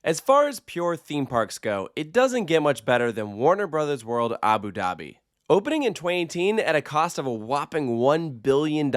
As far as pure theme parks go, it doesn't get much better than Warner Bros. World Abu Dhabi. Opening in 2018 at a cost of a whopping $1 billion,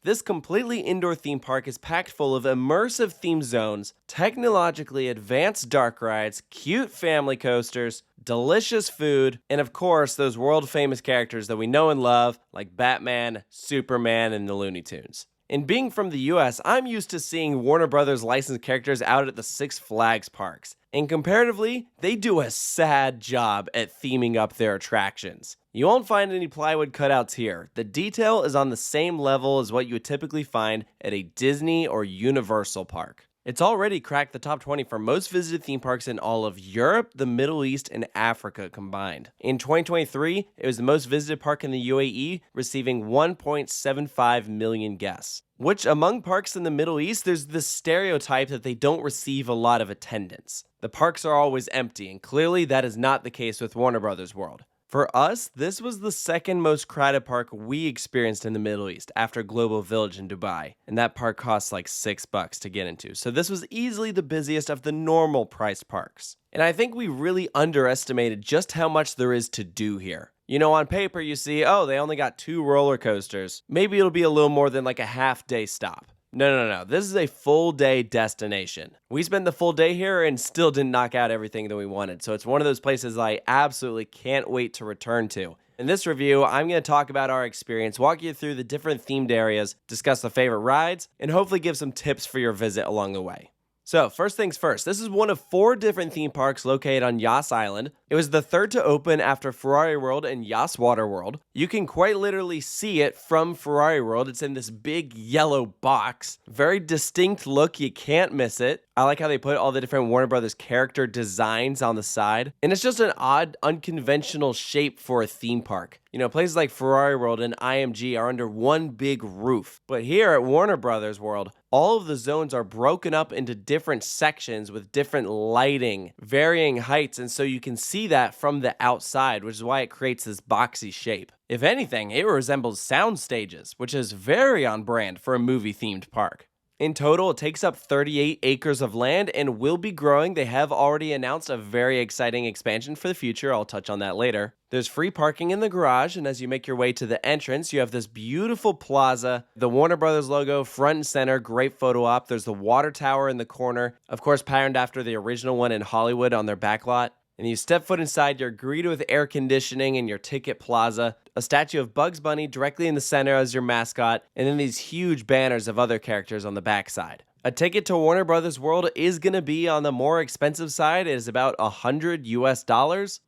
this completely indoor theme park is packed full of immersive theme zones, technologically advanced dark rides, cute family coasters, delicious food, and of course, those world-famous characters that we know and love, like Batman, Superman, and the Looney Tunes. And being from the US, I'm used to seeing Warner Brothers licensed characters out at the Six Flags parks. And comparatively, they do a sad job at theming up their attractions. You won't find any plywood cutouts here. The detail is on the same level as what you would typically find at a Disney or Universal park. It's already cracked the top 20 for most visited theme parks in all of Europe, the Middle East, and Africa combined. In 2023, it was the most visited park in the UAE, receiving 1.75 million guests. Which, among parks in the Middle East, there's this stereotype that they don't receive a lot of attendance. The parks are always empty, and clearly that is not the case with Warner Bros. World. For us, this was the second most crowded park we experienced in the Middle East after Global Village in Dubai, and that park costs like $6 to get into, so this was easily the busiest of the normal priced parks. And I think we really underestimated just how much there is to do here. You know, on paper you see, oh, they only got 2 roller coasters. Maybe it'll be a little more than like a half-day stop. No. This is a full-day destination. We spent the full day here and still didn't knock out everything that we wanted, so it's one of those places I absolutely can't wait to return to. In this review, I'm going to talk about our experience, walk you through the different themed areas, discuss the favorite rides, and hopefully give some tips for your visit along the way. So, first things first, this is one of 4 different theme parks located on Yas Island. It was the third to open after Ferrari World and Yas Water World. You can quite literally see it from Ferrari World. It's in this big yellow box. Very distinct look, you can't miss it. I like how they put all the different Warner Brothers character designs on the side. And it's just an odd, unconventional shape for a theme park. You know, places like Ferrari World and IMG are under one big roof. But here at Warner Brothers World, all of the zones are broken up into different sections with different lighting, varying heights, and so you can see that from the outside, which is why it creates this boxy shape. If anything, it resembles sound stages, which is very on brand for a movie-themed park. In total, it takes up 38 acres of land and will be growing. They have already announced a very exciting expansion for the future. I'll touch on that later. There's free parking in the garage, and as you make your way to the entrance, you have this beautiful plaza, the Warner Brothers logo front and center, great photo op. There's the water tower in the corner, of course patterned after the original one in Hollywood on their backlot. And you step foot inside, you're greeted with air conditioning and your ticket plaza, a statue of Bugs Bunny directly in the center as your mascot, and then these huge banners of other characters on the backside. A ticket to Warner Brothers World is going to be on the more expensive side. It is about $100 US.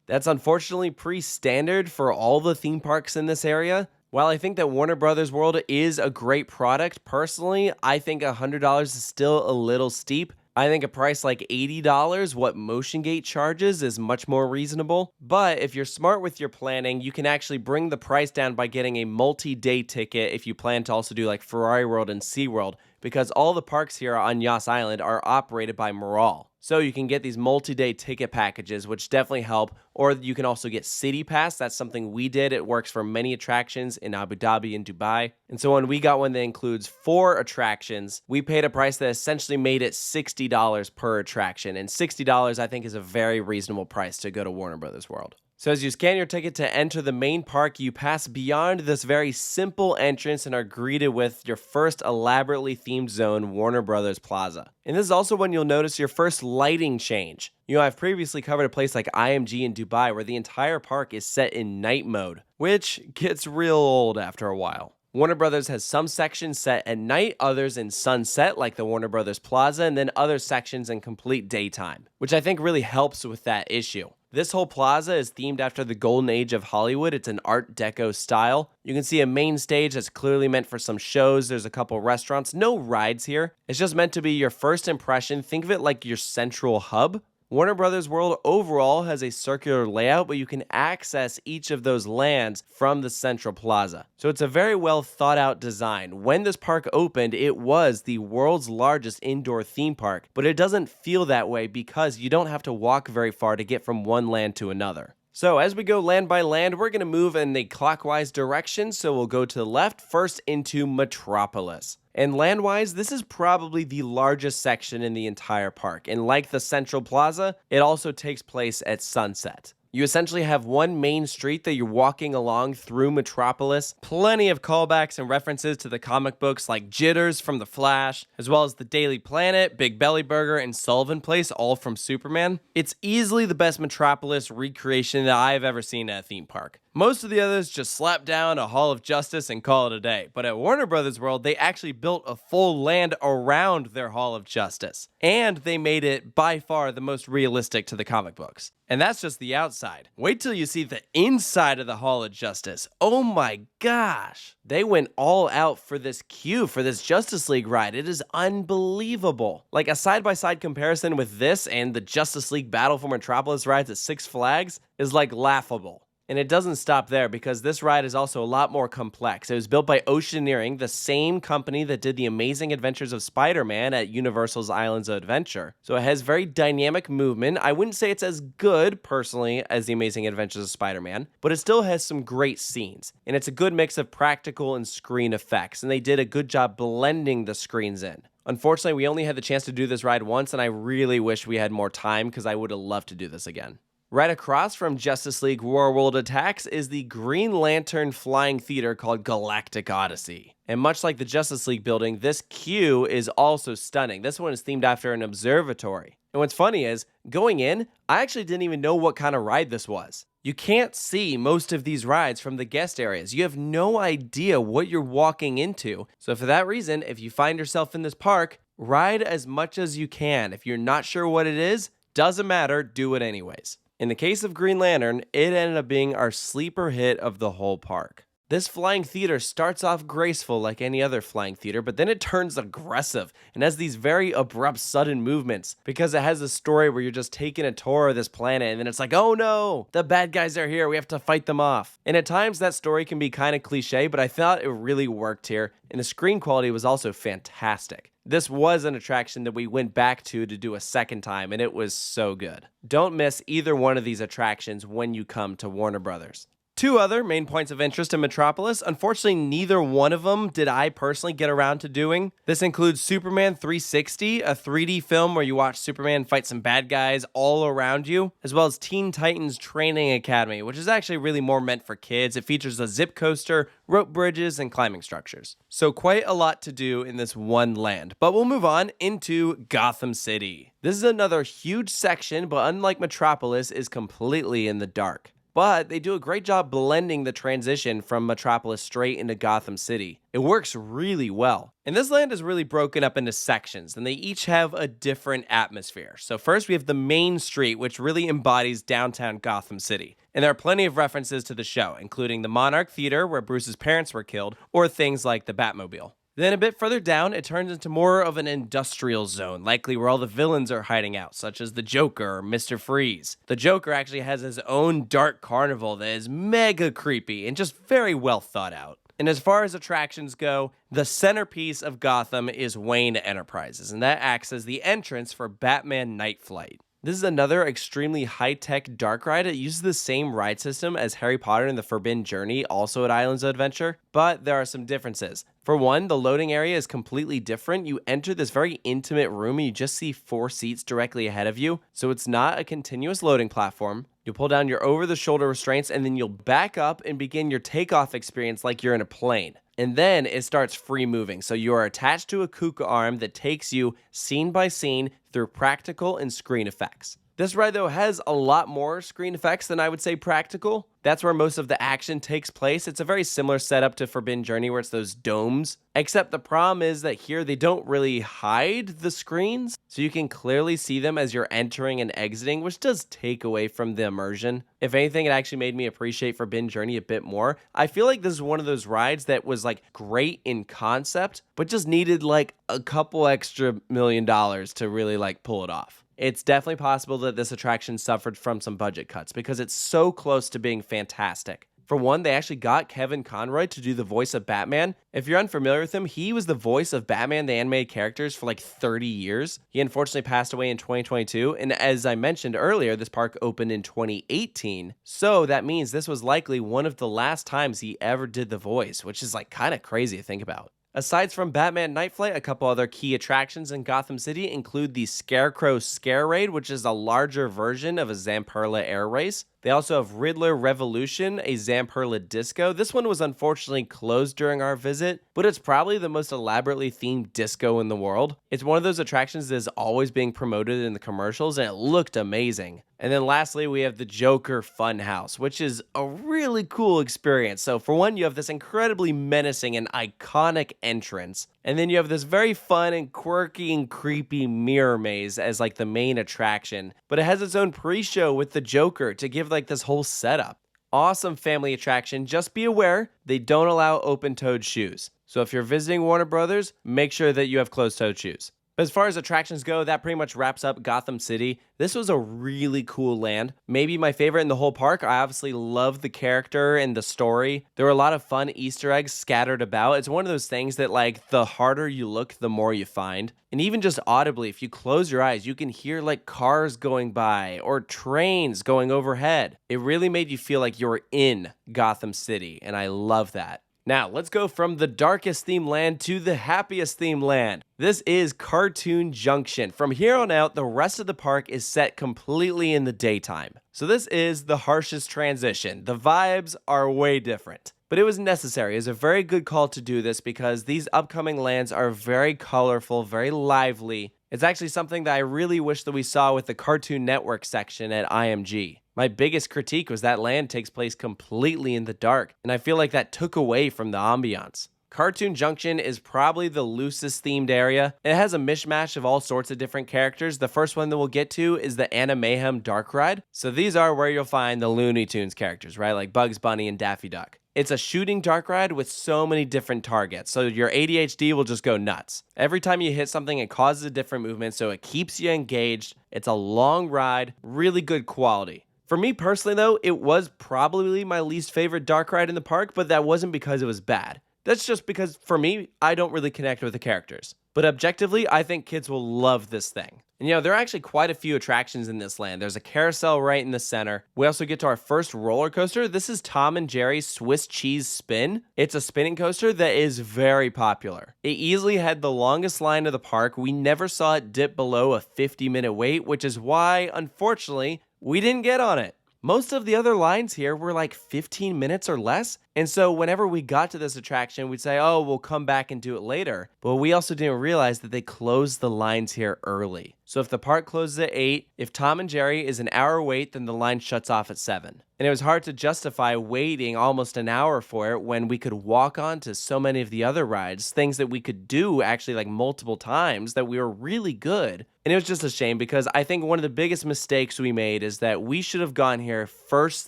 That's unfortunately pretty standard for all the theme parks in this area. While I think that Warner Brothers World is a great product, personally, I think $100 is still a little steep. I think a price like $80, what MotionGate charges, is much more reasonable. But if you're smart with your planning, you can actually bring the price down by getting a multi-day ticket if you plan to also do like Ferrari World and SeaWorld, because all the parks here on Yas Island are operated by Moral. So you can get these multi-day ticket packages, which definitely help, or you can also get City Pass. That's something we did. It works for many attractions in Abu Dhabi and Dubai. And so when we got one that includes 4 attractions, we paid a price that essentially made it $60 per attraction. And $60, I think, is a very reasonable price to go to Warner Brothers World. So as you scan your ticket to enter the main park, you pass beyond this very simple entrance and are greeted with your first elaborately themed zone, Warner Brothers Plaza. And this is also when you'll notice your first lighting change. You know, I've previously covered a place like IMG in Dubai where the entire park is set in night mode, which gets real old after a while. Warner Brothers has some sections set at night, others in sunset, like the Warner Brothers Plaza, and then other sections in complete daytime, which I think really helps with that issue. This whole plaza is themed after the golden age of Hollywood. It's an Art Deco style. You can see a main stage that's clearly meant for some shows. There's a couple restaurants, no rides here. It's just meant to be your first impression. Think of it like your central hub. Warner Brothers World overall has a circular layout, but you can access each of those lands from the central plaza. So it's a very well thought out design. When this park opened, it was the world's largest indoor theme park, but it doesn't feel that way because you don't have to walk very far to get from one land to another. So as we go land by land, we're going to move in the clockwise direction, so we'll go to the left, first into Metropolis. And land-wise, this is probably the largest section in the entire park, and like the Central Plaza, it also takes place at sunset. You essentially have one main street that you're walking along through Metropolis. Plenty of callbacks and references to the comic books like Jitters from The Flash, as well as the Daily Planet, Big Belly Burger, and Sullivan Place, all from Superman. It's easily the best Metropolis recreation that I've ever seen at a theme park. Most of the others just slap down a Hall of Justice and call it a day. But at Warner Brothers World, they actually built a full land around their Hall of Justice. And they made it by far the most realistic to the comic books. And that's just the outside. Wait till you see the inside of the Hall of Justice. Oh my gosh. They went all out for this queue, for this Justice League ride. It is unbelievable. Like a side-by-side comparison with this and the Justice League Battle for Metropolis rides at Six Flags is like laughable. And it doesn't stop there because this ride is also a lot more complex. It was built by Oceaneering, the same company that did the Amazing Adventures of Spider-Man at Universal's Islands of Adventure. So it has very dynamic movement. I wouldn't say it's as good, personally, as the Amazing Adventures of Spider-Man, but it still has some great scenes. And it's a good mix of practical and screen effects, and they did a good job blending the screens in. Unfortunately, we only had the chance to do this ride once, and I really wish we had more time because I would have loved to do this again. Right across from Justice League War World Attacks is the Green Lantern Flying Theater called Galactic Odyssey. And much like the Justice League building, this queue is also stunning. This one is themed after an observatory. And what's funny is, going in, I actually didn't even know what kind of ride this was. You can't see most of these rides from the guest areas. You have no idea what you're walking into. So for that reason, if you find yourself in this park, ride as much as you can. If you're not sure what it is, doesn't matter, do it anyways. In the case of Green Lantern, it ended up being our sleeper hit of the whole park. This flying theater starts off graceful like any other flying theater, but then it turns aggressive and has these very abrupt, sudden movements because it has a story where you're just taking a tour of this planet and then it's like, oh no, the bad guys are here, we have to fight them off. And at times that story can be kind of cliche, but I thought it really worked here, and the screen quality was also fantastic. This was an attraction that we went back to do a second time, and it was so good. Don't miss either one of these attractions when you come to Warner Brothers. Two other main points of interest in Metropolis. Unfortunately, neither one of them did I personally get around to doing. This includes Superman 360, a 3D film where you watch Superman fight some bad guys all around you, as well as Teen Titans Training Academy, which is actually really more meant for kids. It features a zip coaster, rope bridges, and climbing structures. So quite a lot to do in this one land. But we'll move on into Gotham City. This is another huge section, but unlike Metropolis, is completely in the dark. But they do a great job blending the transition from Metropolis straight into Gotham City. It works really well. And this land is really broken up into sections, and they each have a different atmosphere. So first we have the main street, which really embodies downtown Gotham City. And there are plenty of references to the show, including the Monarch Theater, where Bruce's parents were killed, or things like the Batmobile. Then a bit further down, it turns into more of an industrial zone, likely where all the villains are hiding out, such as the Joker or Mr. Freeze. The Joker actually has his own dark carnival that is mega creepy and just very well thought out. And as far as attractions go, the centerpiece of Gotham is Wayne Enterprises, and that acts as the entrance for Batman Night Flight. This is another extremely high-tech dark ride. It uses the same ride system as Harry Potter and the Forbidden Journey, also at Islands of Adventure, but there are some differences. For one, the loading area is completely different. You enter this very intimate room and you just see 4 seats directly ahead of you, so it's not a continuous loading platform. You'll pull down your over-the-shoulder restraints and then you'll back up and begin your takeoff experience like you're in a plane. And then it starts free moving, so you are attached to a KUKA arm that takes you scene by scene through practical and screen effects. This ride, though, has a lot more screen effects than I would say practical. That's where most of the action takes place. It's a very similar setup to Forbidden Journey where it's those domes. Except the problem is that here they don't really hide the screens, so you can clearly see them as you're entering and exiting, which does take away from the immersion. If anything, it actually made me appreciate Forbidden Journey a bit more. I feel like this is one of those rides that was like great in concept, but just needed like a couple extra $1 million to really like pull it off. It's definitely possible that this attraction suffered from some budget cuts because it's so close to being fantastic. For one, they actually got Kevin Conroy to do the voice of Batman. If you're unfamiliar with him, he was the voice of Batman, the animated characters, for like 30 years. He unfortunately passed away in 2022, and as I mentioned earlier, this park opened in 2018, so that means this was likely one of the last times he ever did the voice, which is like kind of crazy to think about. Aside from Batman Night Flight, a couple other key attractions in Gotham City include the Scarecrow Scare Raid, which is a larger version of a Zamperla air race. They also have Riddler Revolution, a Zamperla disco. This one was unfortunately closed during our visit, but it's probably the most elaborately themed disco in the world. It's one of those attractions that is always being promoted in the commercials, and it looked amazing. And then lastly, we have the Joker Funhouse, which is a really cool experience. So for one, you have this incredibly menacing and iconic entrance. And then you have this very fun and quirky and creepy mirror maze as like the main attraction. But it has its own pre-show with the Joker to give like this whole setup. Awesome family attraction. Just be aware, they don't allow open-toed shoes. So if you're visiting Warner Brothers, make sure that you have closed-toed shoes. But as far as attractions go, that pretty much wraps up Gotham City. This was a really cool land. Maybe my favorite in the whole park. I obviously love the character and the story. There were a lot of fun Easter eggs scattered about. It's one of those things that like the harder you look, the more you find. And even just audibly, if you close your eyes, you can hear like cars going by or trains going overhead. It really made you feel like you're in Gotham City, and I love that. Now, let's go from the darkest theme land to the happiest theme land. This is Cartoon Junction. From here on out, the rest of the park is set completely in the daytime. So this is the harshest transition. The vibes are way different. But it was necessary. It was a very good call to do this because these upcoming lands are very colorful, very lively. It's actually something that I really wish that we saw with the Cartoon Network section at IMG. My biggest critique was that land takes place completely in the dark, and I feel like that took away from the ambiance. Cartoon Junction is probably the loosest themed area. It has a mishmash of all sorts of different characters. The first one that we'll get to is the Animayhem Dark Ride. So these are where you'll find the Looney Tunes characters, right? Like Bugs Bunny and Daffy Duck. It's a shooting dark ride with so many different targets, so your ADHD will just go nuts. Every time you hit something, it causes a different movement, so it keeps you engaged. It's a long ride, really good quality. For me personally though, it was probably my least favorite dark ride in the park, but that wasn't because it was bad. That's just because, for me, I don't really connect with the characters. But objectively, I think kids will love this thing. And you know, there are actually quite a few attractions in this land. There's a carousel right in the center. We also get to our first roller coaster. This is Tom and Jerry's Swiss Cheese Spin. It's a spinning coaster that is very popular. It easily had the longest line of the park. We never saw it dip below a 50-minute wait, which is why, unfortunately, we didn't get on it. Most of the other lines here were like 15 minutes or less. And so whenever we got to this attraction, we'd say, oh, we'll come back and do it later. But we also didn't realize that they closed the lines here early. So if the park closes at 8, if Tom and Jerry is an hour wait, then the line shuts off at 7. And it was hard to justify waiting almost an hour for it when we could walk on to so many of the other rides, things that we could do actually like multiple times that we were really good. And it was just a shame because I think one of the biggest mistakes we made is that we should have gone here first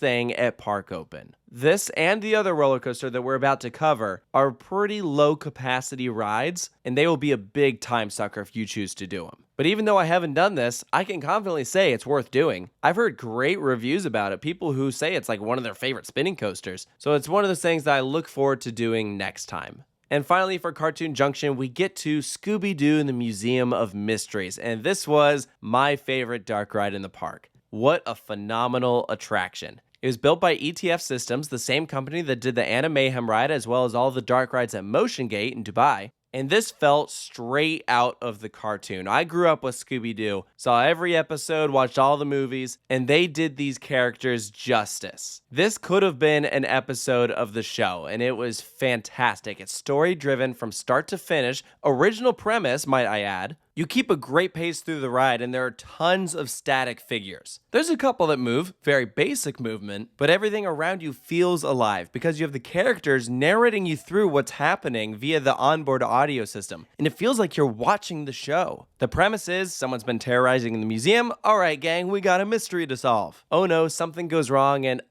thing at park open. This and the other roller coaster that we're about to cover are pretty low capacity rides, and they will be a big time sucker if you choose to do them. But even though I haven't done this, I can confidently say it's worth doing. I've heard great reviews about it, people who say it's like one of their favorite spinning coasters. So it's one of those things that I look forward to doing next time. And finally, for Cartoon Junction, we get to Scooby-Doo and the Museum of Mysteries. And this was my favorite dark ride in the park. What a phenomenal attraction. It was built by ETF Systems, the same company that did the Animayhem ride as well as all the dark rides at Motion Gate in Dubai. And this felt straight out of the cartoon. I grew up with Scooby-Doo, saw every episode, watched all the movies, and they did these characters justice. This could have been an episode of the show, and it was fantastic. It's story-driven from start to finish. Original premise, might I add. You keep a great pace through the ride, and there are tons of static figures. There's a couple that move, very basic movement, but everything around you feels alive because you have the characters narrating you through what's happening via the onboard audio system, and it feels like you're watching the show. The premise is someone's been terrorizing the museum. All right, gang, we got a mystery to solve. Oh no, something goes wrong, and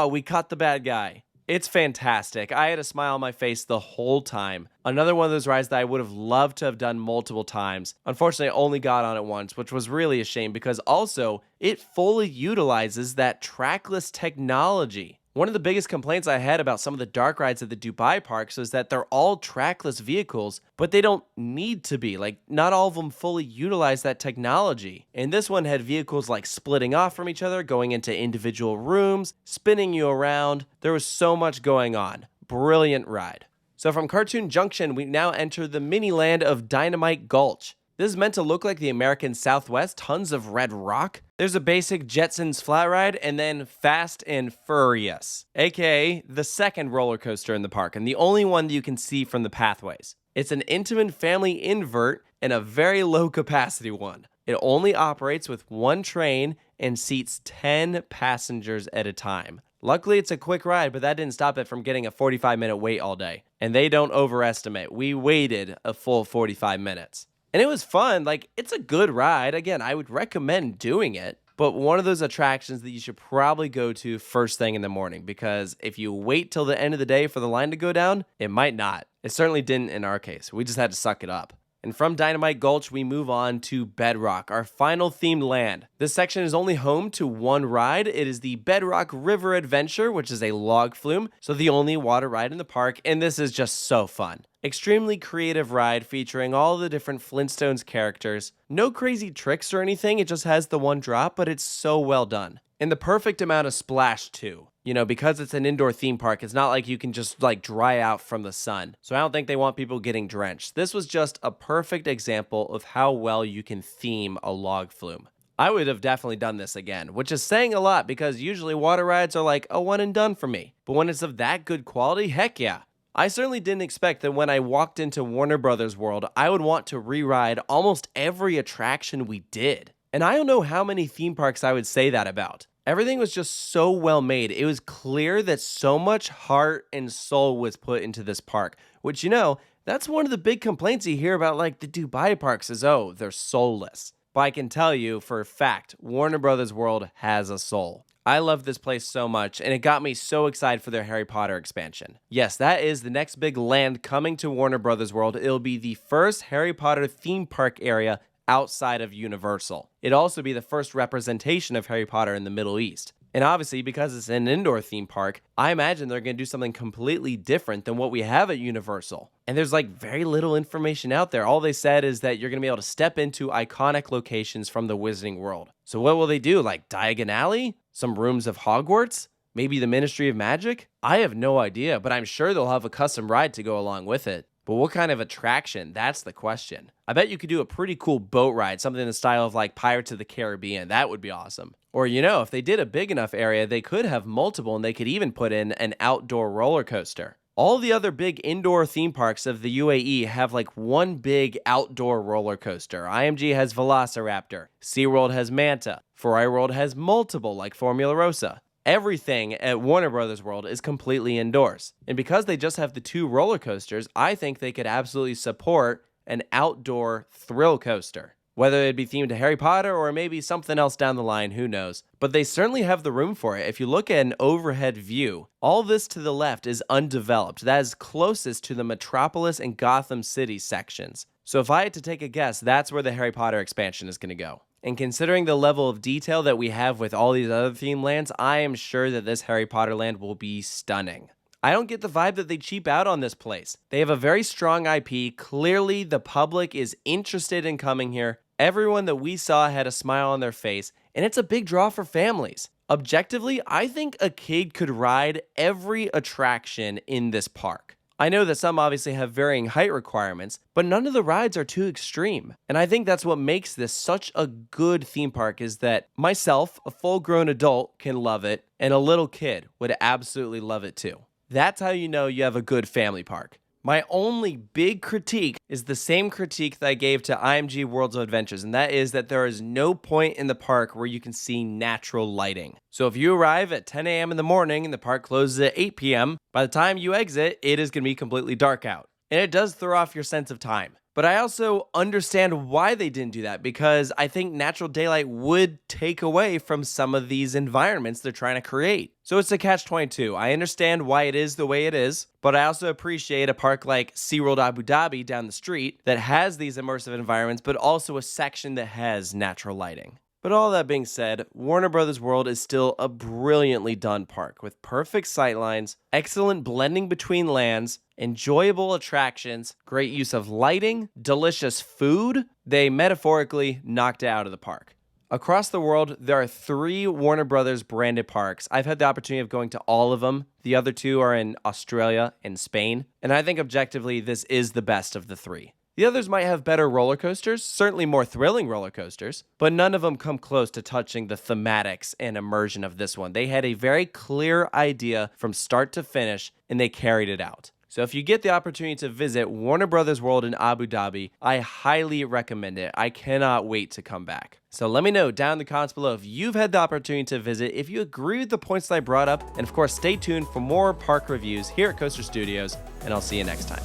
we caught the bad guy. It's fantastic. I had a smile on my face the whole time. Another one of those rides that I would have loved to have done multiple times. Unfortunately, I only got on it once, which was really a shame because also it fully utilizes that trackless technology. One of the biggest complaints I had about some of the dark rides at the Dubai parks was that they're all trackless vehicles, but they don't need to be. Like, not all of them fully utilize that technology. And this one had vehicles like splitting off from each other, going into individual rooms, spinning you around. There was so much going on. Brilliant ride. So from Cartoon Junction, we now enter the mini land of Dynamite Gulch. This is meant to look like the American Southwest, tons of red rock. There's a basic Jetsons flat ride, and then Fast and Furious, aka the second roller coaster in the park, and the only one that you can see from the pathways. It's an Intamin family invert and a very low capacity one. It only operates with one train and seats 10 passengers at a time. Luckily, it's a quick ride, but that didn't stop it from getting a 45-minute wait all day. And they don't overestimate. We waited a full 45 minutes. And it was fun. Like, it's a good ride. Again, I would recommend doing it. But one of those attractions that you should probably go to first thing in the morning, because if you wait till the end of the day for the line to go down, it might not. It certainly didn't in our case. We just had to suck it up. And from Dynamite Gulch, we move on to Bedrock, our final themed land. This section is only home to one ride. It is the Bedrock River Adventure, which is a log flume, so the only water ride in the park, and this is just so fun. Extremely creative ride featuring all the different Flintstones characters. No crazy tricks or anything, it just has the one drop, but it's so well done. And the perfect amount of splash too. You know, because it's an indoor theme park, it's not like you can just like dry out from the sun. So I don't think they want people getting drenched. This was just a perfect example of how well you can theme a log flume. I would have definitely done this again, which is saying a lot because usually water rides are like a one and done for me. But when it's of that good quality, heck yeah. I certainly didn't expect that when I walked into Warner Brothers World, I would want to re-ride almost every attraction we did. And I don't know how many theme parks I would say that about. Everything was just so well made. It was clear that so much heart and soul was put into this park, which, you know, that's one of the big complaints you hear about like the Dubai parks is, oh, they're soulless. But I can tell you for a fact, Warner Brothers World has a soul. I love this place so much, and it got me so excited for their Harry Potter expansion. Yes, that is the next big land coming to Warner Brothers World. It'll be the first Harry Potter theme park area outside of Universal. It'll also be the first representation of Harry Potter in the Middle East. And obviously, because it's an indoor theme park, I imagine they're going to do something completely different than what we have at Universal. And there's like very little information out there. All they said is that you're going to be able to step into iconic locations from the Wizarding World. So what will they do? Like Diagon Alley? Some rooms of Hogwarts? Maybe the Ministry of Magic? I have no idea, but I'm sure they'll have a custom ride to go along with it. But what kind of attraction? That's the question. I bet you could do a pretty cool boat ride, something in the style of like Pirates of the Caribbean. That would be awesome. Or, you know, if they did a big enough area, they could have multiple and they could even put in an outdoor roller coaster. All the other big indoor theme parks of the UAE have like one big outdoor roller coaster. IMG has Velociraptor. SeaWorld has Manta. Ferrari World has multiple like Formula Rossa. Everything at Warner Brothers World is completely indoors. And because they just have the two roller coasters, I think they could absolutely support an outdoor thrill coaster. Whether it'd be themed to Harry Potter or maybe something else down the line, who knows. But they certainly have the room for it. If you look at an overhead view, all this to the left is undeveloped. That is closest to the Metropolis and Gotham City sections. So if I had to take a guess, that's where the Harry Potter expansion is going to go. And considering the level of detail that we have with all these other theme lands, I am sure that this Harry Potter land will be stunning. I don't get the vibe that they cheap out on this place. They have a very strong IP. Clearly, the public is interested in coming here. Everyone that we saw had a smile on their face, and it's a big draw for families. Objectively, I think a kid could ride every attraction in this park. I know that some obviously have varying height requirements, but none of the rides are too extreme. And I think that's what makes this such a good theme park is that myself, a full-grown adult, can love it, and a little kid would absolutely love it too. That's how you know you have a good family park. My only big critique is the same critique that I gave to IMG Worlds of Adventures, and that is that there is no point in the park where you can see natural lighting. So if you arrive at 10 a.m. in the morning and the park closes at 8 p.m., by the time you exit, it is going to be completely dark out. And it does throw off your sense of time. But I also understand why they didn't do that, because I think natural daylight would take away from some of these environments they're trying to create. So it's a catch-22. I understand why it is the way it is, but I also appreciate a park like SeaWorld Abu Dhabi down the street that has these immersive environments, but also a section that has natural lighting. But all that being said, Warner Brothers World is still a brilliantly done park with perfect sightlines, excellent blending between lands, enjoyable attractions, great use of lighting, delicious food. They metaphorically knocked it out of the park. Across the world, there are 3 Warner Brothers branded parks. I've had the opportunity of going to all of them. The other 2 are in Australia and Spain, and I think objectively this is the best of the 3. The others might have better roller coasters, certainly more thrilling roller coasters, but none of them come close to touching the thematics and immersion of this one. They had a very clear idea from start to finish, and they carried it out. So if you get the opportunity to visit Warner Brothers World in Abu Dhabi, I highly recommend it. I cannot wait to come back. So let me know down in the comments below if you've had the opportunity to visit, if you agree with the points that I brought up, and of course stay tuned for more park reviews here at Coaster Studios, and I'll see you next time.